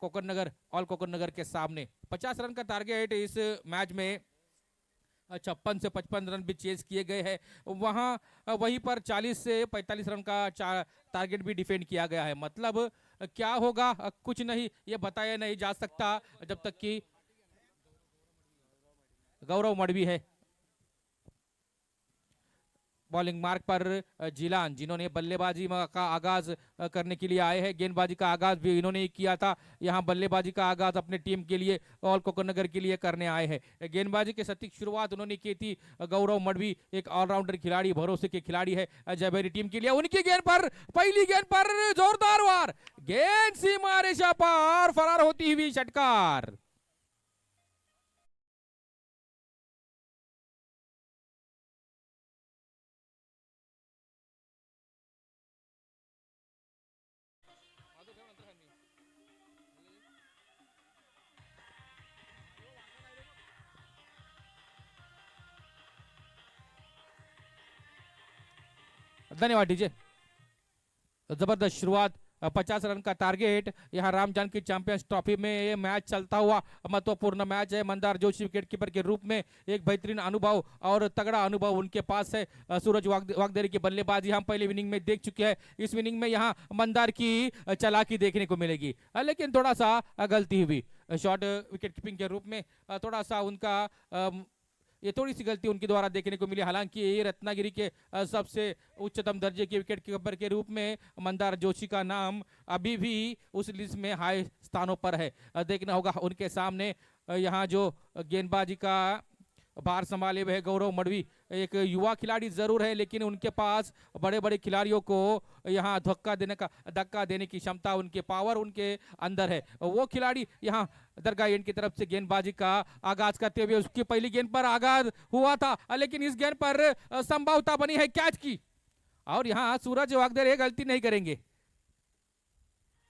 कोकरनगर ऑल कोकरनगर के सामने 50 रन का टारगेट इस मैच में 56 से 55 रन भी चेस किए गए हैं। वहां वहीं पर 40 से 45 रन का टारगेट भी डिफेंड किया गया है। मतलब क्या होगा कुछ नहीं, ये बताया नहीं जा सकता जब तक कि गौरव मडवी है बॉलिंग मार्क पर। जिलान, जिन्होंने बल्लेबाजी का आगाज करने के लिए आए हैं। गेंदबाजी का आगाज भी इन्होंने ही किया था। यहाँ बल्लेबाजी का आगाज अपने टीम के लिए ऑल कोकरनगर के लिए करने आए हैं। गेंदबाजी की सटीक शुरुआत उन्होंने की थी। गौरव मडवी एक ऑलराउंडर खिलाड़ी, भरोसे के खिलाड़ी है जयभैरी टीम के लिए। उनकी गेंद पर, पहली गेंद पर जोरदार वार, गेंद सीमा रेखा पार, फरार होती हुई षटकार। धन्यवाद डीजे। जबरदस्त शुरुआत, 50 रन का टारगेट। यहाँ राम जानकी चैंपियंस ट्रॉफी में ये मैच चलता हुआ महत्वपूर्ण मैच है। मंदार जोशी विकेट कीपर के रूप में एक बेहतरीन अनुभव और तगड़ा अनुभव उनके पास है। सूरज वागदेरी की बल्लेबाजी हम पहले इनिंग में देख चुके हैं। इस इनिंग में यहाँ मंदार की चालाकी देखने को मिलेगी, लेकिन थोड़ा सा गलती हुई। शॉर्ट विकेट कीपिंग के रूप में थोड़ा सा उनका ये थोड़ी सी गलती उनके द्वारा देखने को मिली। हालांकि ये रत्नागिरी के सबसे उच्चतम दर्जे के विकेट कीपर के रूप में मंदार जोशी का नाम अभी भी उस लिस्ट में हाई स्थानों पर है। देखना होगा उनके सामने यहाँ जो गेंदबाजी का भार संभाले हुए गौरव मडवी एक युवा खिलाड़ी जरूर है, लेकिन उनके पास बड़े बड़े खिलाड़ियों को यहाँ धक्का देने की क्षमता, उनके पावर उनके अंदर है। वो खिलाड़ी यहाँ दरगाह एंड की तरफ से गेंदबाजी का आगाज करते हुए उसकी पहली गेंद पर आगाज हुआ था, लेकिन इस गेंद पर संभावना बनी है कैच की, और यहाँ सूरज वागदर ये गलती नहीं करेंगे।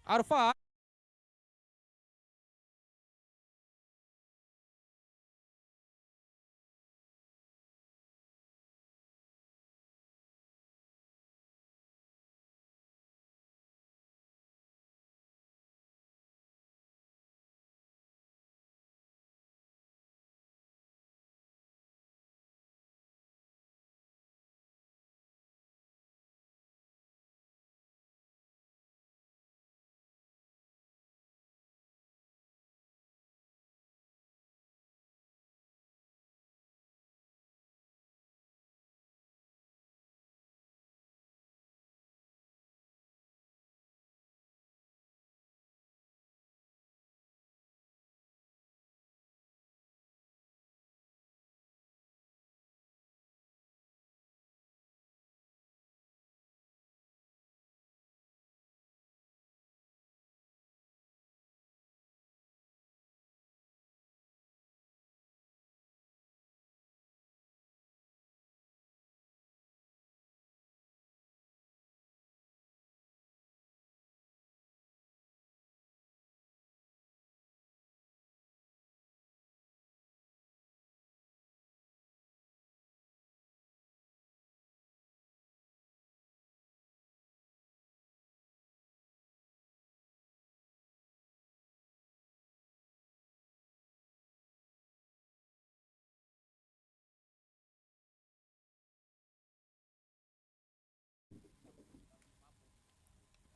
अरफा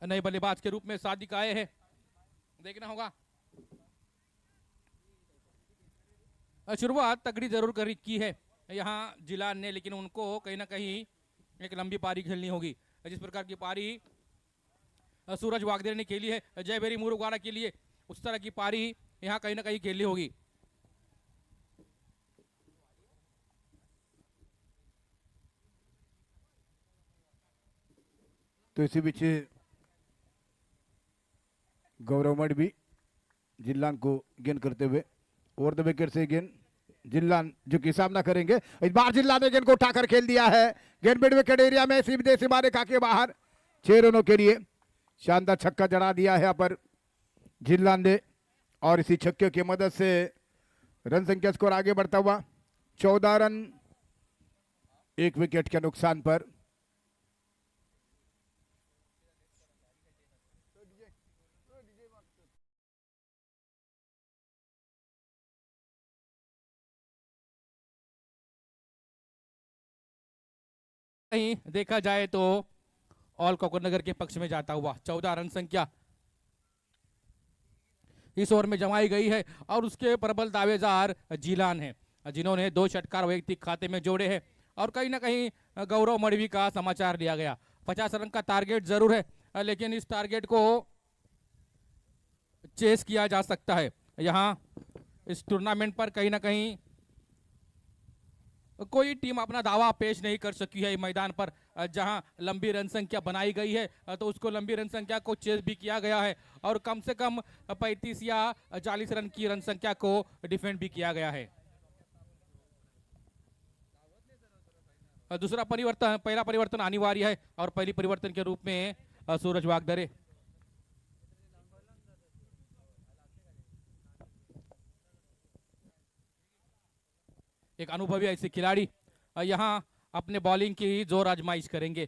नए बल्लेबाज के रूप में सादिक आए हैं, देखना होगा। शुरुआत तगड़ी जरूर की है यहाँ जिलान ने, लेकिन उनको कहीं ना कहीं एक लंबी पारी खेलनी होगी। जिस प्रकार की पारी सूरज वागदेर ने खेली है जयभेरी मुरुगाड़ा के लिए, उस तरह की पारी यहाँ कहीं ना कहीं खेलनी होगी। तो इसी बीच गौरव मडवी जिल्लान को गेंद करते हुए ओवर द विकेट से गेंद जिल्लान जो कि सामना करेंगे। इस बार जिल्लान ने गेंद को उठाकर खेल दिया है, गेंद मिड विकेट एरिया में सीधे सीमा रेखा के बाहर 6 रनों के लिए शानदार छक्का जड़ा दिया है यहाँ पर जिल्लान ने, और इसी छक्के की मदद से रन संख्या स्कोर आगे बढ़ता हुआ 14 रन 1 विकेट के नुकसान पर। कहीं देखा जाए तो ऑल कोकरनगर के पक्ष में जाता हुआ 14 रन संख्या इस ओवर में जमाई गई है, और उसके प्रबल दावेदार जिलान है जिन्होंने 2 षटकार वैयक्तिक खाते में जोड़े हैं। और कहीं ना कहीं गौरव मडवी का समाचार लिया गया। 50 रन का टारगेट जरूर है, लेकिन इस टारगेट को चेस किया जा सकता है। यहाँ इस टूर्नामेंट पर कहीं ना कहीं कोई टीम अपना दावा पेश नहीं कर सकी है मैदान पर। जहां लंबी रन संख्या बनाई गई है तो उसको लंबी रन संख्या को चेस भी किया गया है, और कम से कम 35 या 40 रन की रन संख्या को डिफेंड भी किया गया है। दूसरा परिवर्तन, पहला परिवर्तन अनिवार्य है, और पहली परिवर्तन के रूप में सूरज वागदरे। एक अनुभवी ऐसे खिलाड़ी यहाँ अपने बॉलिंग की जोर आजमाइश करेंगे।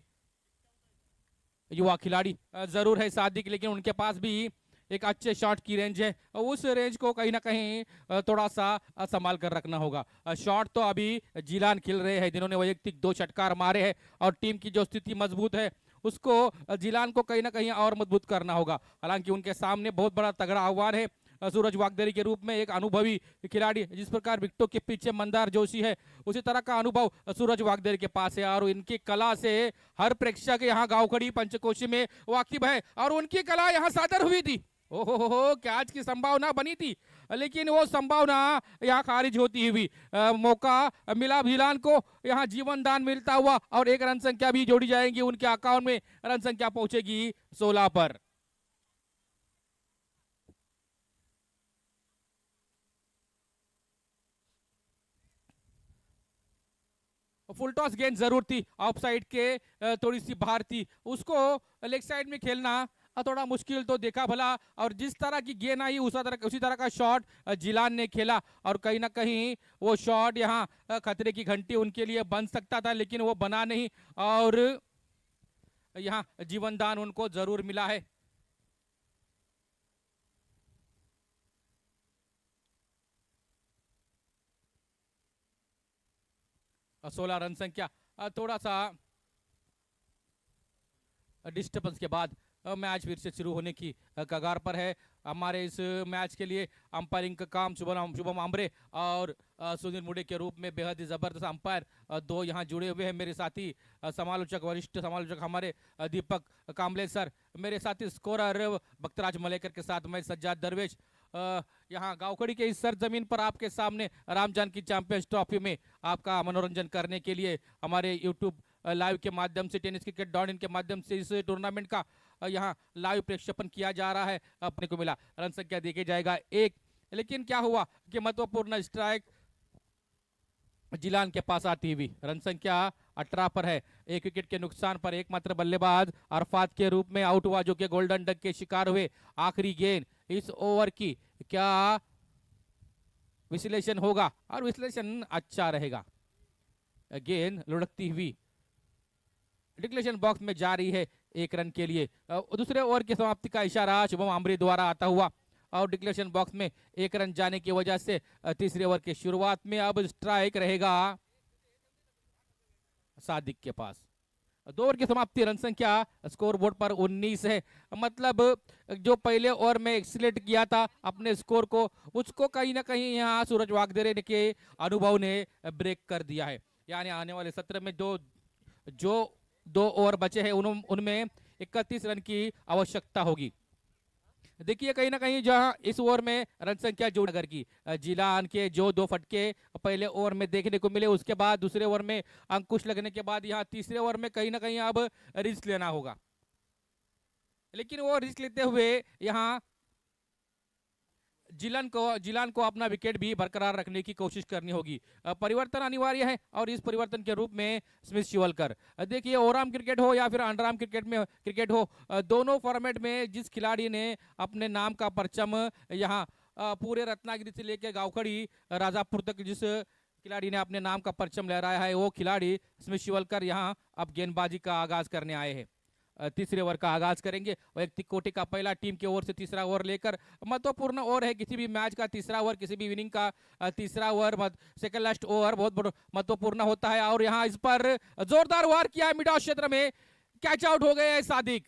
युवा खिलाड़ी जरूर है सादिक, लेकिन उनके पास भी एक अच्छे शॉट की रेंज है, उस रेंज को कहीं ना कहीं थोड़ा सा संभाल कर रखना होगा। शॉट तो अभी जिलान खेल रहे हैं जिन्होंने वैयक्तिक 2 षटकार मारे हैं, और टीम की जो स्थिति मजबूत है उसको जिलान को कहीं ना कहीं और मजबूत करना होगा। हालांकि उनके सामने बहुत बड़ा तगड़ा आह्वान है सूरज वागदरे के रूप में एक अनुभवी खिलाड़ी, जिस प्रकार विकेटों के पीछे मंदार जोशी है उसी तरह का अनुभव सूरज वागदरे के पास है और इनकी कला से हर प्रेक्षक यहाँ गाँवखड़ी पंचकोशी में वाकिफ है और उनकी कला यहाँ सादर हुई थी। ओहो हो, कैच की संभावना बनी थी लेकिन वो संभावना यहाँ खारिज होती हुई मौका मिला जिलान को, यहाँ जीवन दान मिलता हुआ और एक रन संख्या भी जोड़ी जाएगी, उनके अकाउंट में रन संख्या पहुंचेगी 16 पर। फुल टॉस गेंद जरूर थी, ऑफ साइड के थोड़ी सी बाहर थी, उसको लेग साइड में खेलना थोड़ा मुश्किल तो देखा भला और जिस तरह की गेंद आई उसी तरह का शॉट जिलान ने खेला और कहीं ना कहीं वो शॉट यहाँ खतरे की घंटी उनके लिए बन सकता था लेकिन वो बना नहीं और यहाँ जीवन दान उनको जरूर मिला है। और 16 रन संख्या, थोड़ा सा डिस्टर्बेंस के बाद मैच फिर से शुरू होने की कगार पर है। हमारे इस मैच के लिए अंपायरिंग का काम शुभम आम्रे और सुनील मुड़े के रूप में बेहद ही जबरदस्त अंपायर दो यहाँ जुड़े हुए हैं। मेरे साथी समालोचक, वरिष्ठ समालोचक हमारे दीपक कामले सर, मेरे साथी स्कोरर बख्तराज मलेकर के साथ मैं सज्जाद दरवेश यहाँ गाँवखड़ी के इस सरजमीन पर आपके सामने राम जानकी चैंपियंस ट्रॉफी में आपका मनोरंजन करने के लिए हमारे यूट्यूब लाइव के माध्यम से tenniscricket.in के माध्यम से इस टूर्नामेंट का यहाँ लाइव प्रेक्षेपण किया जा रहा है। अपने को मिला रन संख्या देखे जाएगा 1, लेकिन क्या हुआ कि महत्वपूर्ण स्ट्राइक जिलान के पास आती हुई रन संख्या 18 पर है। 1 विकेट के नुकसान पर एकमात्र बल्लेबाज अरफात के रूप में आउट हुआ जो कि गोल्डन डक के शिकार हुए। आखिरी गेंद इस ओवर की क्या विश्लेषण होगा और विश्लेषण अच्छा रहेगा। गेंद लुढ़कती हुई डिक्लेरेशन बॉक्स में जा रही है 1 रन के लिए। दूसरे ओवर की समाप्ति का इशारा शुभम आम्रे द्वारा आता हुआ और डिक्लेरेशन बॉक्स में 1 रन जाने की वजह से तीसरे ओवर की शुरुआत में अब स्ट्राइक रहेगा सादिक के पास। 2 ओवर की समाप्ति, रन संख्या स्कोर बोर्ड पर 19 है। मतलब जो पहले ओवर में एक्सीलेट किया था अपने स्कोर को, उसको कहीं ना कहीं यहाँ सूरज वागदरे के अनुभव ने ब्रेक कर दिया है। यानी आने वाले सत्र में जो 2 ओवर बचे हैं उनमें 31 रन की आवश्यकता होगी। देखिए कहीं ना कहीं जहां इस ओवर में रन संख्या जोड़ नगर की जिलान के जो 2 फटके पहले ओवर में देखने को मिले, उसके बाद दूसरे ओवर में अंकुश लगने के बाद यहाँ तीसरे ओवर में कहीं ना कहीं अब रिस्क लेना होगा, लेकिन वो रिस्क लेते हुए यहाँ जिलान को अपना विकेट भी बरकरार रखने की कोशिश करनी होगी। परिवर्तन अनिवार्य है और इस परिवर्तन के रूप में स्मिथ शिवलकर, देखिए ओवरआर्म क्रिकेट हो या फिर अंडरआर्म क्रिकेट हो, दोनों फॉर्मेट में जिस खिलाड़ी ने अपने नाम का परचम यहाँ पूरे रत्नागिरी से लेकर गाँवखड़ी राजापुर तक जिस खिलाड़ी ने अपने नाम का परचम लहराया है वो खिलाड़ी स्मिथ शिवलकर यहाँ अब गेंदबाजी का आगाज करने आए हैं। तीसरे ओवर का आगाज करेंगे। वैयक्तिक कोटि का पहला टीम के ओर से तीसरा ओवर लेकर, महत्वपूर्ण ओवर है किसी भी मैच का तीसरा ओवर, किसी भी इनिंग का तीसरा ओवर, सेकंड लास्ट ओवर बहुत महत्वपूर्ण होता है। और यहाँ इस पर जोरदार वार किया है, मिड ऑफ क्षेत्र में कैच आउट हो गए सादिक।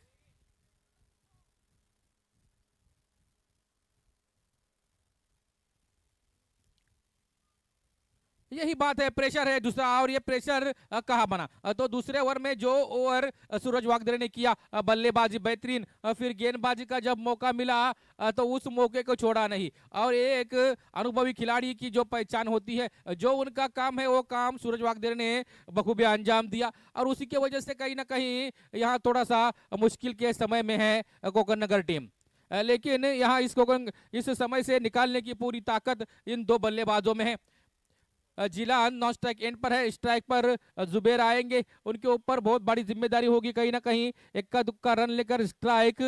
यही बात है, प्रेशर है दूसरा, और ये प्रेशर कहाँ बना। तो दूसरे ओवर में जो ओवर सूरज वागदरे ने किया, बल्लेबाजी बेहतरीन, फिर गेंदबाजी का जब मौका मिला तो उस मौके को छोड़ा नहीं। और एक अनुभवी खिलाड़ी की जो पहचान होती है, जो उनका काम है वो काम सूरज वागदरे ने बखूबी अंजाम दिया और उसी की वजह से कहीं ना कहीं यहाँ थोड़ा सा मुश्किल के समय में है कोकण नगर टीम। लेकिन यहाँ इस समय से निकालने की पूरी ताकत इन 2 बल्लेबाजों में है। जिलान नॉन स्ट्राइक एंड पर है, स्ट्राइक पर जुबेर आएंगे, उनके ऊपर बहुत बड़ी जिम्मेदारी होगी, कहीं ना कहीं इक्का दुक्का रन लेकर स्ट्राइक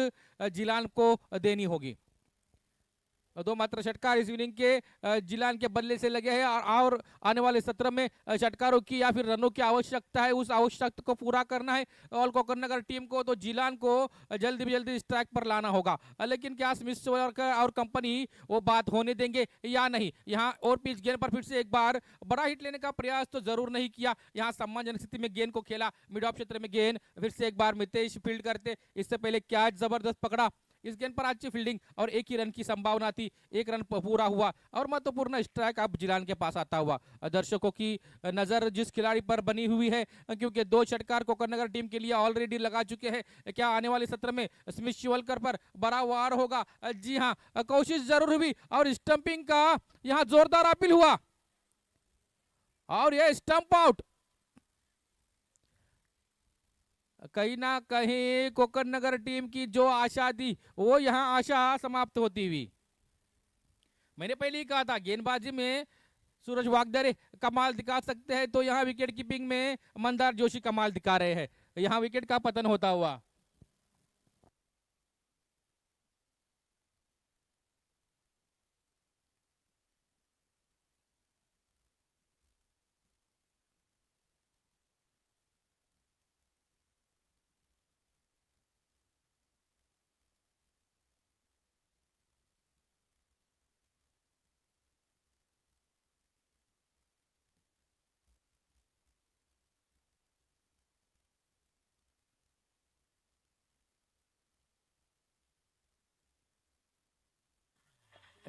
जिलान को देनी होगी। 2 मात्र षटकार इस इनिंग के जिलान के बल्ले से लगे हैं और आने वाले सत्र में षटकारों की या फिर रनों की आवश्यकता है, उस आवश्यकता को पूरा करना है ऑल कोकण नगर टीम को। तो जिलान को जल्दी स्ट्राइक पर लाना होगा, लेकिन क्या स्मिथ और कंपनी वो बात होने देंगे या नहीं। यहाँ और पिच गेंद पर फिर से एक बार बड़ा हिट लेने का प्रयास तो जरूर नहीं किया, यहाँ सम्मानजनक स्थिति में गेंद को खेला, मिड ऑफ क्षेत्र में गेंद फिर से एक बार मितेश फील्ड करते, इससे पहले कैच जबरदस्त पकड़ा, इस गेंद पर अच्छी फील्डिंग और एक ही रन की संभावना थी, एक रन पूरा हुआ और महत्वपूर्ण स्ट्राइक अब जिलान के पास आता हुआ। दर्शकों की नजर जिस खिलाड़ी पर बनी हुई है, क्योंकि 2 षटकार कोकरनगर टीम के लिए ऑलरेडी लगा चुके हैं। क्या आने वाले सत्र में स्मिथ शिवलकर पर बड़ा वार होगा? जी हाँ, कोशिश जरूर हुई और स्टंपिंग का यहां जोरदार अपील हुआ और यह स्टंप आउट। कहीं ना कहीं कोकरनगर टीम की जो आशा थी वो यहां आशा समाप्त होती हुई। मैंने पहले ही कहा था गेंदबाजी में सूरज वागदरे कमाल दिखा सकते हैं, तो यहां विकेट कीपिंग में मंदार जोशी कमाल दिखा रहे हैं। यहां विकेट का पतन होता हुआ।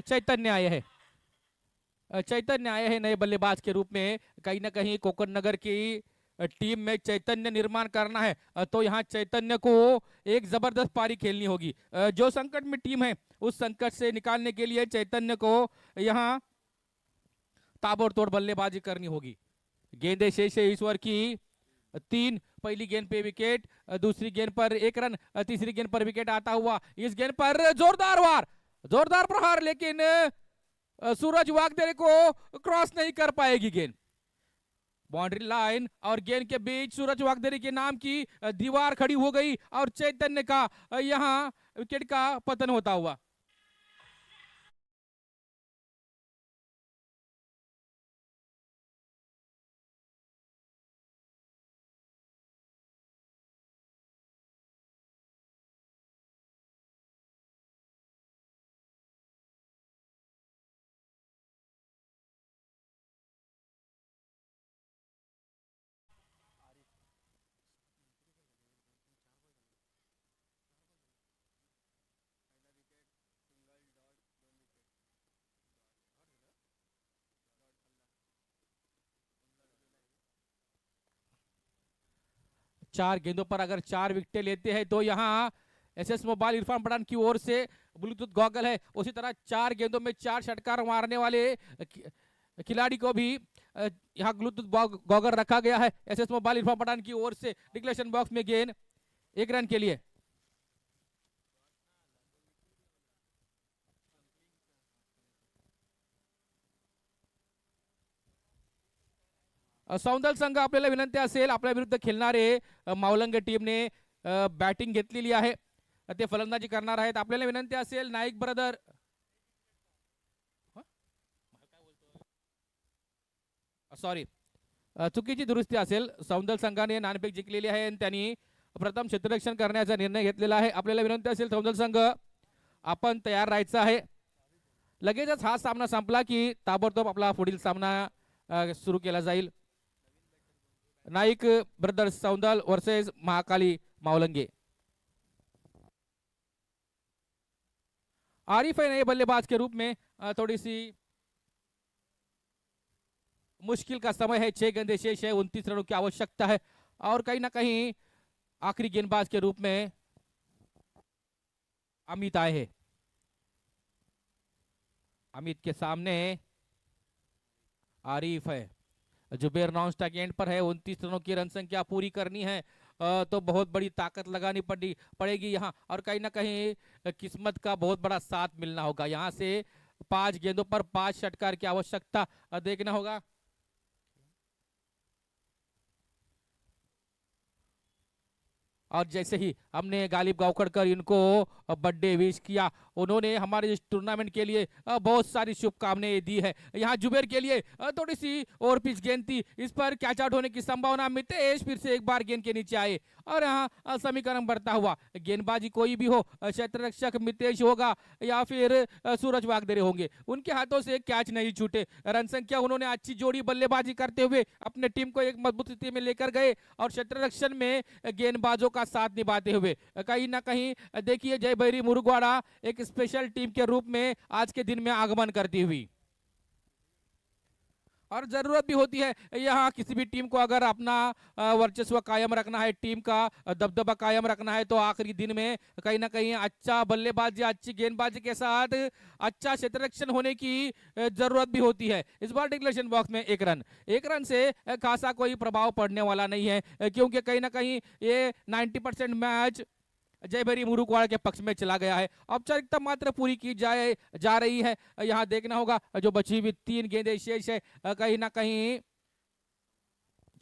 चैतन्य आए हैं, चैतन्य आए हैं नए बल्लेबाज के रूप में। कहीं ना कहीं कोकरनगर की टीम में चैतन्य निर्माण करना है, तो यहाँ चैतन्य को एक जबरदस्त पारी खेलनी होगी। जो संकट में टीम है उस संकट से निकालने के लिए चैतन्य को यहाँ ताबड़तोड़ बल्लेबाजी करनी होगी। गेंदे शेष ईश्वर की 3, पहली गेंद पे विकेट, दूसरी गेंद पर 1 रन, तीसरी गेंद पर विकेट आता हुआ। इस गेंद पर जोरदार वार, जोरदार प्रहार, लेकिन सूरज वागदरे को क्रॉस नहीं कर पाएगी गेंद। बाउंड्री लाइन और गेंद के बीच सूरज वागदरे के नाम की दीवार खड़ी हो गई और चैतन्य का यहां विकेट का पतन होता हुआ। चार गेंदों पर अगर 4 विकेटें लेते हैं तो यहाँ एसएस मोबाइल इरफान पठान की ओर से ब्लूटूथ गॉगल है। उसी तरह 4 गेंदों में 4 षटकार मारने वाले खिलाड़ी को भी यहाँ ब्लूटूथ गॉगल रखा गया है एसएस मोबाइल इरफान पठान की ओर से। डिक्लेरेशन बॉक्स में गेंद 1 रन के लिए। सौंदल संघ आपल्याला विनंती असेल, आपल्या विरुद्ध खेळणारे मावलंगे टीमने बॅटिंग घेतलेली आहे, ते फलंदाजी करणार आहेत। आपल्याला विनंती असेल नाईक ब्रदर, सॉरी चुकीची दुरुस्ती असेल, सौंदल संघाने नाणेफेक जिंकलेली आहे आणि त्यांनी प्रथम क्षेत्ररक्षण करण्याचा निर्णय घेतलेला आहे। आपल्याला विनंती असेल सौंदल संघ आपण तयार राहायचं आहे। लगेचच हा सामना संपला की ताबडतोब आपला पुढील सामना सुरू केला जाईल। Naik brothers Saundal versus Mahakali Mavalange. आरिफ है नए बल्लेबाज के रूप में, थोड़ी सी मुश्किल का समय है। 6 गेंदें शेष है, 29 रनों की आवश्यकता है और कहीं ना कहीं आखिरी गेंदबाज के रूप में अमित आए हैं। अमित के सामने आरिफ है। जुबेर नॉन स्ट्राइक एंड पर है, 29 रनों की रन संख्या पूरी करनी है तो बहुत बड़ी ताकत लगानी पड़ेगी यहाँ और कहीं ना कहीं किस्मत का बहुत बड़ा साथ मिलना होगा। यहाँ से 5 गेंदों पर 5 षटकार की आवश्यकता देखना होगा। और जैसे ही हमने गालिब गावकड़कर इनको बर्थडे विश किया उन्होंने हमारे इस टूर्नामेंट के लिए बहुत सारी शुभकामनाएं दी है। यहाँ जुबेर के लिए थोड़ी सी और पिच गेंद थी, इस पर कैच आउट होने की संभावना। मितेश फिर से एक बार गेंद के नीचे आए और यहाँ समीकरण बढ़ता हुआ। गेंदबाजी कोई भी हो, क्षेत्र रक्षक मितेश होगा या फिर सूरज वागदरे होंगे, उनके हाथों से कैच नहीं छूटे। रन संख्या उन्होंने अच्छी जोड़ी बल्लेबाजी करते हुए अपने टीम को एक मजबूत स्थिति में लेकर गए और क्षेत्र रक्षण में गेंदबाजों का साथ निभाते हुए कहीं ना कहीं देखिए जय भैरी मुरुगवाड़ा एक स्पेशल टीम के रूप में आज के दिन में आगमन करती हुई। और जरूरत भी होती है यहाँ किसी भी टीम को अगर अपना वर्चस्व कायम रखना है, टीम का दबदबा कायम रखना है, तो आखिरी दिन में कहीं ना कहीं अच्छा बल्लेबाजी, अच्छी गेंदबाजी के साथ अच्छा क्षेत्ररक्षण होने की जरूरत भी होती है। इस बार डिक्लेरेशन बॉक्स में एक रन से खासा कोई प्रभाव पड़ने वाला नहीं है, क्योंकि कहीं ना कहीं ये 90% मैच जय भैरी मुरुगवाड़ा के पक्ष में चला गया है। औपचारिकता मात्र पूरी की जा रही है। यहाँ देखना होगा जो बची हुई 3 गेंदें शेष है, कहीं ना कहीं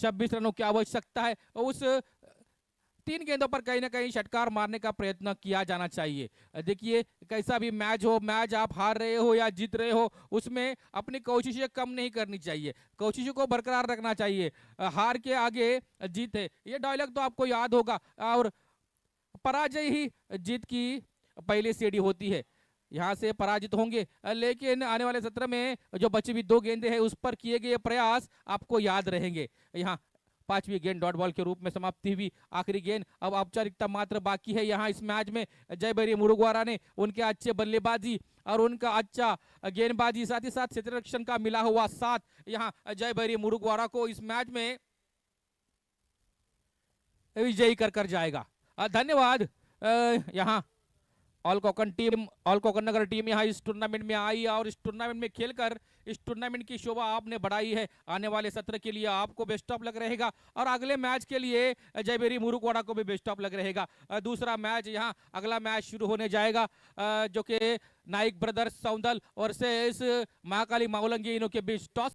26 रनों की आवश्यकता है। उस 3 गेंदों पर कहीं ना कहीं षटकार मारने का प्रयत्न किया जाना चाहिए। देखिए कैसा भी मैच हो, मैच आप हार रहे हो या जीत रहे हो, उसमें अपनी कोशिशें कम नहीं करनी चाहिए, कोशिशों को बरकरार रखना चाहिए। हार के आगे जीत है, ये डायलॉग तो आपको याद होगा। और पराजय ही जीत की पहली सीढ़ी होती है। यहाँ से पराजित होंगे, लेकिन आने वाले सत्र में जो बची हुई 2 गेंदें हैं उस पर किए गए प्रयास आपको याद रहेंगे। यहाँ 5वीं गेंद डॉट बॉल के रूप में समाप्ति हुई। आखिरी गेंद अब औपचारिकता मात्र बाकी है। यहाँ इस मैच में जय भैरी मुरुगवाड़ा ने उनके अच्छे बल्लेबाजी और उनका अच्छा गेंदबाजी, साथ ही साथ क्षेत्ररक्षण का मिला हुआ साथ, यहाँ जय भैरी मुरुगवाड़ा को इस मैच में विजयी कर जाएगा। धन्यवाद। यहाँ ऑल कोकण नगर टीम यहाँ इस टूर्नामेंट में आई और इस टूर्नामेंट में खेलकर इस टूर्नामेंट की शोभा आपने बढ़ाई है। आने वाले सत्र के लिए आपको बेस्ट ऑफ लक रहेगा और अगले मैच के लिए जय भैरी मुरुगवाड़ा को भी बेस्ट ऑफ लक रहेगा। दूसरा मैच यहाँ अगला मैच शुरू होने जाएगा, जो कि नाइक ब्रदर्स सौंदल और से महाकाली माउलंगी इनों के बीच टॉस